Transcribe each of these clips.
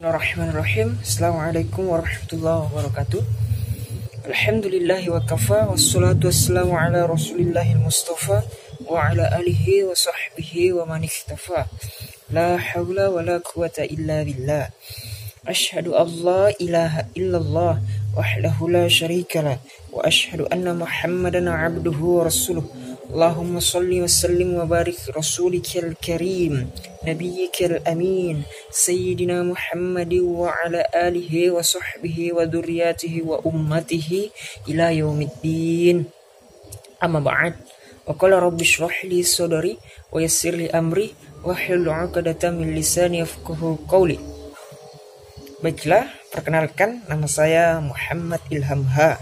Bismillahirrahmanirrahim. Assalamualaikum warahmatullahi wabarakatuh. Alhamdulillahi wa kafa. Wassalatu wassalamu ala rasulillahil mustafa wa ala alihi wa sahbihi wa man ikhtafa. La hawla wa la quwata illa billah. Ashhadu an la ilaha illallah wahdahu la syarika lah. Wa ashhadu anna muhammadan abduhu wa rasuluh. Allahumma salli wa sallim wa barik rasulikal karim nabiyyikal amin sayyidina Muhammadin wa ala alihi wa sahbihi wa durriyatihi wa ummatihi ila yaumiddin. Amma ba'd. Wa qala rabbi shrah li sadri wa yassir li amri wa hlul 'uqdatam min lisani yafqahu qawli. Baiklah, perkenalkan, nama saya Muhammad Ilham H,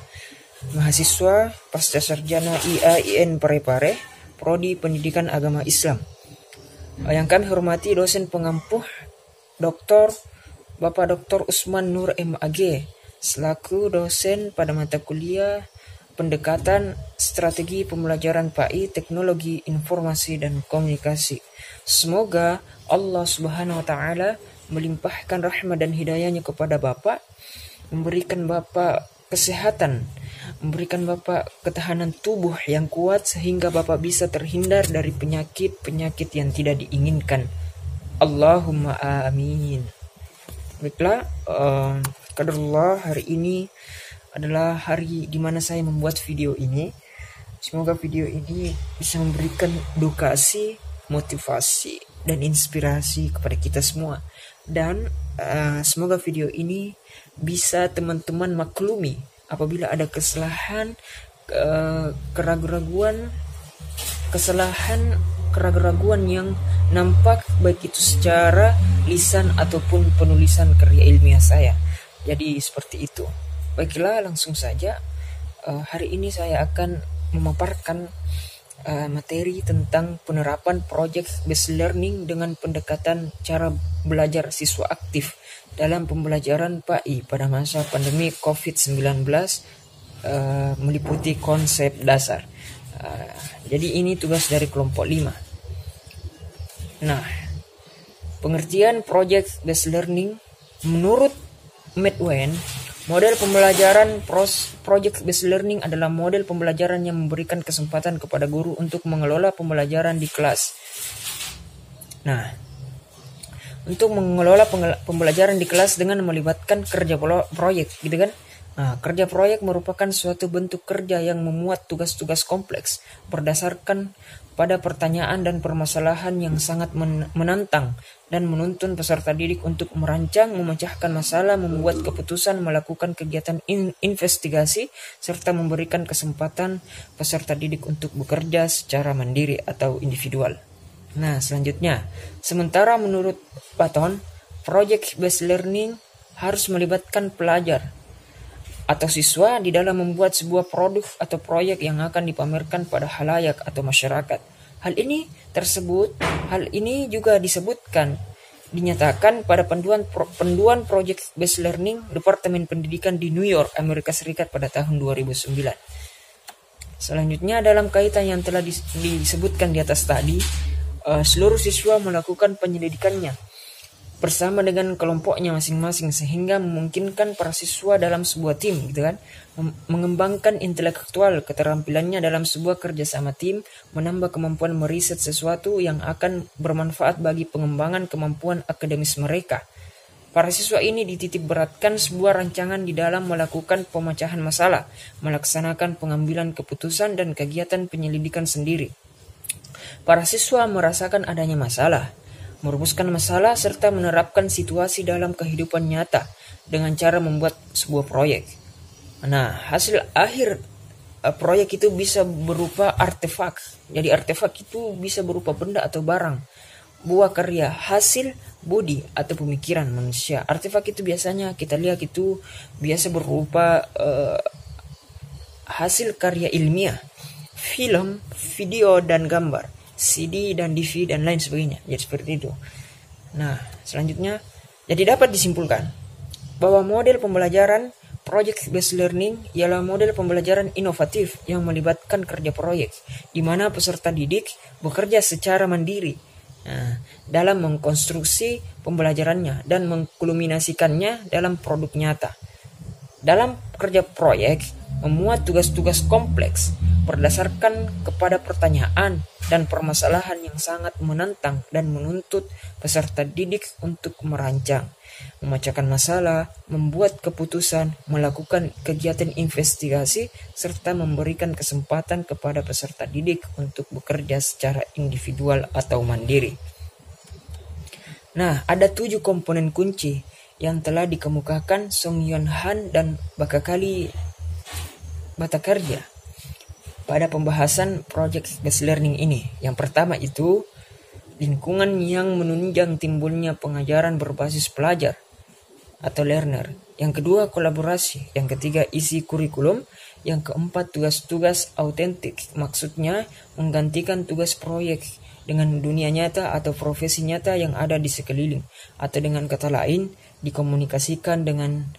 mahasiswa pasca sarjana IAIN Parepare, Prodi Pendidikan Agama Islam. Yang kami hormati dosen pengampuh Bapak Dr. Usman Nur MAG, selaku dosen pada mata kuliah Pendekatan Strategi Pembelajaran PAI Teknologi Informasi dan Komunikasi. Semoga Allah Subhanahu wa taala melimpahkan rahmat dan hidayahnya kepada Bapak, memberikan Bapak kesehatan, memberikan Bapak ketahanan tubuh yang kuat sehingga Bapak bisa terhindar dari penyakit-penyakit yang tidak diinginkan. Allahumma amin. Baiklah, qadarullah, hari ini adalah hari di mana saya membuat video ini. Semoga video ini bisa memberikan edukasi, motivasi, dan inspirasi kepada kita semua. Dan semoga video ini bisa teman-teman maklumi apabila ada kesalahan, keraguan yang nampak, baik itu secara lisan ataupun penulisan karya ilmiah saya. Jadi seperti itu. Baiklah, langsung saja. Hari ini saya akan memaparkan materi tentang penerapan project based learning dengan pendekatan cara belajar siswa aktif dalam pembelajaran PAI pada masa pandemi COVID-19, meliputi konsep dasar. Jadi ini tugas dari kelompok 5. Nah, pengertian project based learning menurut Medwen, model pembelajaran project based learning adalah model pembelajaran yang memberikan kesempatan kepada guru untuk mengelola pembelajaran di kelas. Nah, untuk mengelola pembelajaran di kelas dengan melibatkan kerja proyek, gitu kan? Nah, kerja proyek merupakan suatu bentuk kerja yang memuat tugas-tugas kompleks berdasarkan pada pertanyaan dan permasalahan yang sangat menantang dan menuntun peserta didik untuk merancang, memecahkan masalah, membuat keputusan, melakukan kegiatan investigasi, serta memberikan kesempatan peserta didik untuk bekerja secara mandiri atau individual. Nah, selanjutnya, sementara menurut Patton, project based learning harus melibatkan pelajar atau siswa di dalam membuat sebuah produk atau proyek yang akan dipamerkan pada khalayak atau masyarakat. Hal ini juga dinyatakan pada panduan project based learning Departemen Pendidikan di New York, Amerika Serikat pada tahun 2009. Selanjutnya, dalam kaitan yang telah disebutkan di atas tadi, seluruh siswa melakukan penyelidikannya bersama dengan kelompoknya masing-masing sehingga memungkinkan para siswa dalam sebuah tim, gitu kan, mengembangkan intelektual keterampilannya dalam sebuah kerjasama tim, menambah kemampuan meriset sesuatu yang akan bermanfaat bagi pengembangan kemampuan akademis mereka. Para siswa ini dititik beratkan sebuah rancangan di dalam melakukan pemecahan masalah, melaksanakan pengambilan keputusan dan kegiatan penyelidikan sendiri. Para siswa merasakan adanya masalah, merumuskan masalah, serta menerapkan situasi dalam kehidupan nyata dengan cara membuat sebuah proyek. Nah, hasil akhir proyek itu bisa berupa artefak. Jadi artefak itu bisa berupa benda atau barang, buah karya, hasil budi atau pemikiran manusia. Artefak itu biasanya kita lihat itu biasa berupa hasil karya ilmiah, film, video dan gambar, CD dan DVD dan lain sebagainya. Jadi seperti itu. Nah, selanjutnya, jadi dapat disimpulkan bahwa model pembelajaran project based learning ialah model pembelajaran inovatif yang melibatkan kerja proyek, di mana peserta didik bekerja secara mandiri dalam mengkonstruksi pembelajarannya dan mengkulminasikannya dalam produk nyata. Dalam kerja proyek, memuat tugas-tugas kompleks berdasarkan kepada pertanyaan dan permasalahan yang sangat menantang dan menuntut peserta didik untuk merancang, memecahkan masalah, membuat keputusan, melakukan kegiatan investigasi, serta memberikan kesempatan kepada peserta didik untuk bekerja secara individual atau mandiri. Nah, ada 7 komponen kunci yang telah dikemukakan Song Hyun Han dan Bakakali Bhattacharya pada pembahasan project based learning ini. Yang pertama itu lingkungan yang menunjang timbulnya pengajaran berbasis pelajar atau learner. Yang kedua kolaborasi. Yang ketiga isi kurikulum. Yang keempat tugas-tugas autentik. Maksudnya menggantikan tugas proyek dengan dunia nyata atau profesi nyata yang ada di sekeliling. Atau dengan kata lain dikomunikasikan dengan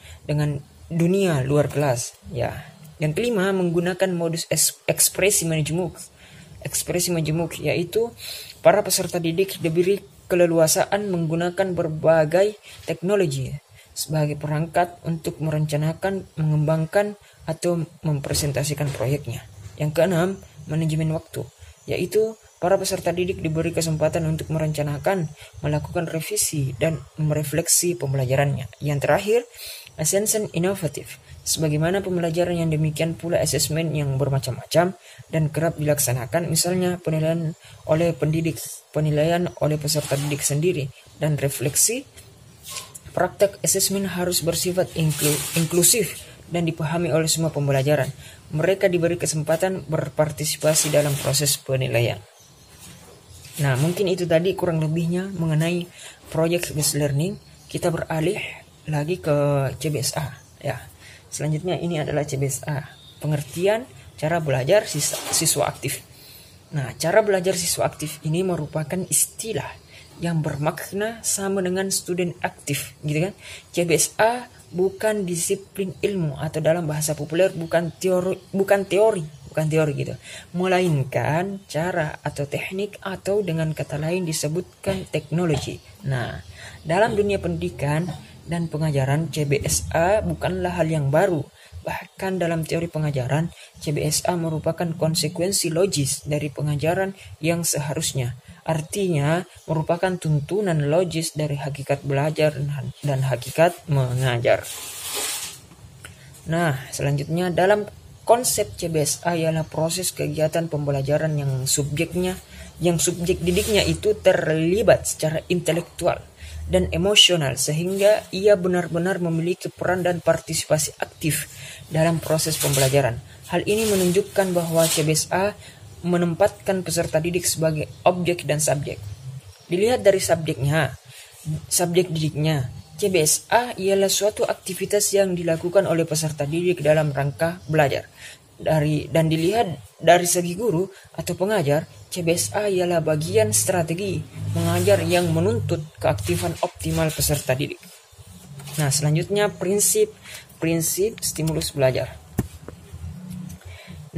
dunia luar kelas. Ya. Yang kelima menggunakan modus ekspresi majemuk. Ekspresi majemuk yaitu para peserta didik diberi keleluasaan menggunakan berbagai teknologi sebagai perangkat untuk merencanakan, mengembangkan, atau mempresentasikan proyeknya. Yang keenam, manajemen waktu, yaitu para peserta didik diberi kesempatan untuk merencanakan, melakukan revisi, dan merefleksi pembelajarannya. Yang terakhir, ascension inovatif, sebagaimana pembelajaran yang demikian pula asesmen yang bermacam-macam dan kerap dilaksanakan, misalnya penilaian oleh pendidik, penilaian oleh peserta didik sendiri, dan refleksi. Praktek asesmen harus bersifat inklusif dan dipahami oleh semua pembelajaran. Mereka diberi kesempatan berpartisipasi dalam proses penilaian. Nah, mungkin itu tadi kurang lebihnya mengenai project based learning. Kita beralih lagi ke CBSA. Ya, selanjutnya ini adalah CBSA, pengertian cara belajar siswa aktif. Nah, cara belajar siswa aktif ini merupakan istilah yang bermakna sama dengan student aktif, gitu kan? CBSA bukan disiplin ilmu atau dalam bahasa populer bukan teori gitu, melainkan cara atau teknik atau dengan kata lain disebutkan teknologi. Nah, dalam dunia pendidikan dan pengajaran, CBSA bukanlah hal yang baru. Bahkan dalam teori pengajaran, CBSA merupakan konsekuensi logis dari pengajaran yang seharusnya. Artinya, merupakan tuntunan logis dari hakikat belajar dan hakikat mengajar. Nah, selanjutnya dalam konsep CBSA ialah proses kegiatan pembelajaran yang subjek didiknya itu terlibat secara intelektual dan emosional sehingga ia benar-benar memiliki peran dan partisipasi aktif dalam proses pembelajaran. Hal ini menunjukkan bahwa CBSA menempatkan peserta didik sebagai objek dan subjek. Dilihat dari subjek didiknya, CBSA ialah suatu aktivitas yang dilakukan oleh peserta didik dalam rangka belajar. Dan dilihat dari segi guru atau pengajar, CBSA ialah bagian strategi mengajar yang menuntut keaktifan optimal peserta didik. Nah, selanjutnya prinsip stimulus belajar.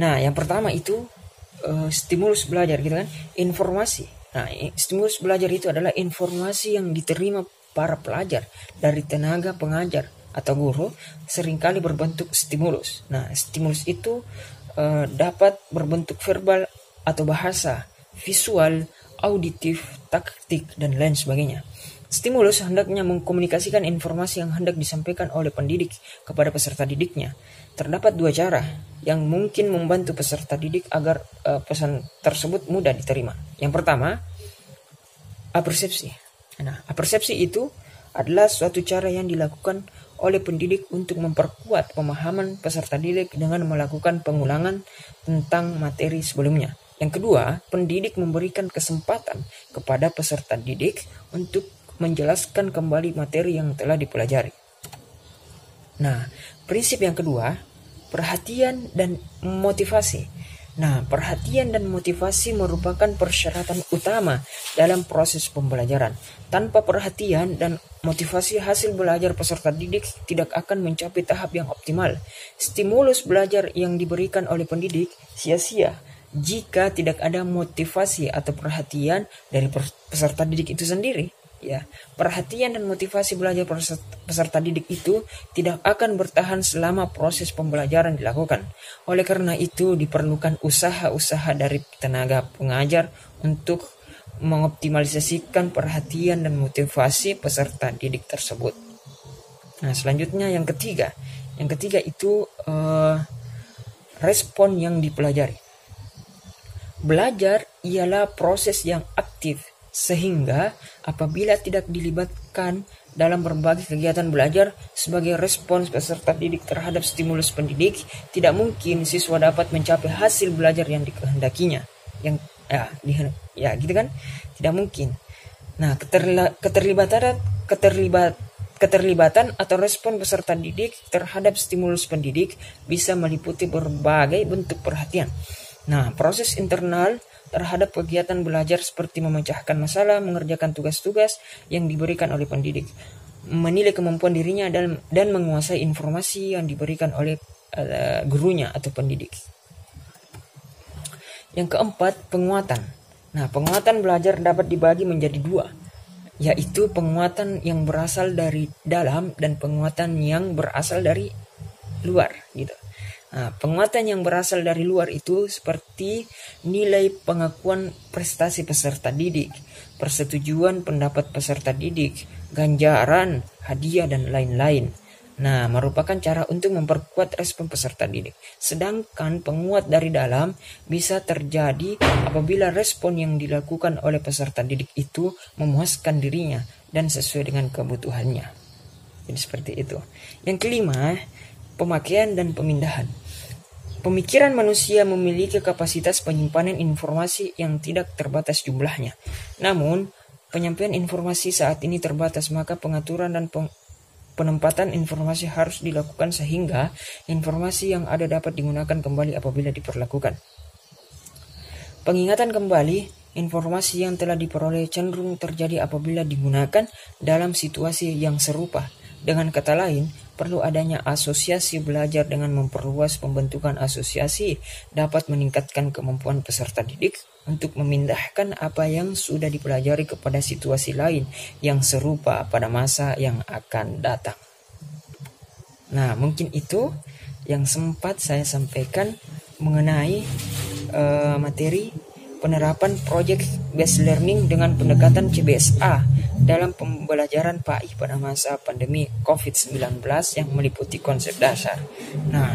Nah, yang pertama itu stimulus belajar gitu kan, informasi. Nah, stimulus belajar itu adalah informasi yang diterima para pelajar dari tenaga pengajar atau guru seringkali berbentuk stimulus. Nah, stimulus itu dapat berbentuk verbal atau bahasa, visual, auditif, taktik, dan lain sebagainya. Stimulus hendaknya mengkomunikasikan informasi yang hendak disampaikan oleh pendidik kepada peserta didiknya. Terdapat 2 cara yang mungkin membantu peserta didik agar pesan tersebut mudah diterima. Yang pertama, apersepsi. Nah, apersepsi itu adalah suatu cara yang dilakukan oleh pendidik untuk memperkuat pemahaman peserta didik dengan melakukan pengulangan tentang materi sebelumnya. Yang kedua, pendidik memberikan kesempatan kepada peserta didik untuk menjelaskan kembali materi yang telah dipelajari. Nah, prinsip yang kedua, perhatian dan motivasi. Nah, perhatian dan motivasi merupakan persyaratan utama dalam proses pembelajaran. Tanpa perhatian dan motivasi, hasil belajar peserta didik tidak akan mencapai tahap yang optimal. Stimulus belajar yang diberikan oleh pendidik sia-sia jika tidak ada motivasi atau perhatian dari peserta didik itu sendiri. Ya, perhatian dan motivasi belajar peserta didik itu tidak akan bertahan selama proses pembelajaran dilakukan. Oleh karena itu diperlukan usaha-usaha dari tenaga pengajar untuk mengoptimalisasikan perhatian dan motivasi peserta didik tersebut. Nah, selanjutnya yang ketiga itu respon yang dipelajari. Belajar ialah proses yang aktif, sehingga apabila tidak dilibatkan dalam berbagai kegiatan belajar sebagai respons peserta didik terhadap stimulus pendidik, tidak mungkin siswa dapat mencapai hasil belajar yang dikehendakinya. Gitu kan? Tidak mungkin. Nah, keterlibatan atau respon peserta didik terhadap stimulus pendidik bisa meliputi berbagai bentuk perhatian. Nah, proses internal terhadap kegiatan belajar seperti memecahkan masalah, mengerjakan tugas-tugas yang diberikan oleh pendidik, menilai kemampuan dirinya dan menguasai informasi yang diberikan oleh gurunya atau pendidik. Yang keempat, penguatan. Nah, penguatan belajar dapat dibagi menjadi dua, yaitu penguatan yang berasal dari dalam dan penguatan yang berasal dari luar, gitu. Nah, penguatan yang berasal dari luar itu seperti nilai pengakuan prestasi peserta didik, persetujuan pendapat peserta didik, ganjaran, hadiah, dan lain-lain. Nah, merupakan cara untuk memperkuat respon peserta didik. Sedangkan penguat dari dalam bisa terjadi apabila respon yang dilakukan oleh peserta didik itu memuaskan dirinya dan sesuai dengan kebutuhannya. Jadi seperti itu. Yang kelima, pemakaian dan pemindahan. Pemikiran manusia memiliki kapasitas penyimpanan informasi yang tidak terbatas jumlahnya. Namun, penyampaian informasi saat ini terbatas, maka pengaturan dan penempatan informasi harus dilakukan sehingga informasi yang ada dapat digunakan kembali apabila diperlakukan. Pengingatan kembali informasi yang telah diperoleh cenderung terjadi apabila digunakan dalam situasi yang serupa. Dengan kata lain, perlu adanya asosiasi belajar. Dengan memperluas pembentukan asosiasi dapat meningkatkan kemampuan peserta didik untuk memindahkan apa yang sudah dipelajari kepada situasi lain yang serupa pada masa yang akan datang. Nah, mungkin itu yang sempat saya sampaikan mengenai materi penerapan Project Based Learning dengan pendekatan CBSA dalam pembelajaran PAI pada masa pandemi COVID-19 yang meliputi konsep dasar. Nah,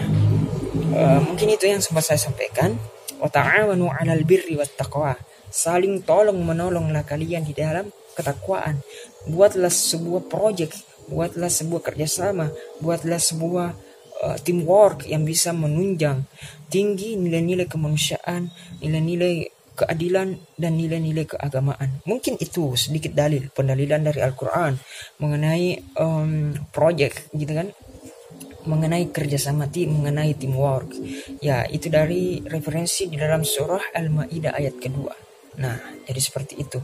mungkin itu yang sempat saya sampaikan. Wa ta'awanu 'alal birri wat taqwa. Saling tolong menolonglah kalian di dalam ketakwaan. Buatlah sebuah project, buatlah sebuah kerjasama, buatlah sebuah teamwork yang bisa menunjang tinggi nilai-nilai kemanusiaan, nilai-nilai keadilan, dan nilai-nilai keagamaan. Mungkin itu sedikit pendalilan dari Al-Quran mengenai project, gitu kan, mengenai kerjasama tim, mengenai teamwork. Ya, itu dari referensi di dalam surah Al-Maidah ayat kedua. Nah, jadi seperti itu.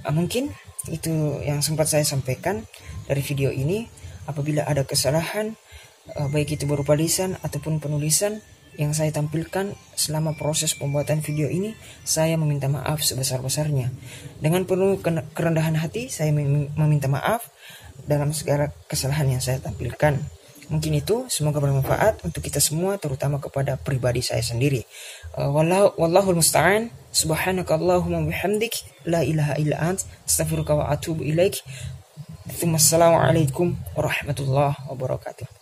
Mungkin itu yang sempat saya sampaikan dari video ini. Apabila ada kesalahan, baik itu berupa lisan ataupun penulisan yang saya tampilkan selama proses pembuatan video ini, saya meminta maaf sebesar-besarnya. Dengan penuh kerendahan hati, saya meminta maaf dalam segala kesalahan yang saya tampilkan. Mungkin itu, semoga bermanfaat untuk kita semua, terutama kepada pribadi saya sendiri. Wallahul musta'an. Subhanakallahumma bihamdik, la ilaha illa ant, astaghfiruka wa atubu ilaik. Assalamualaikum warahmatullahi wabarakatuh.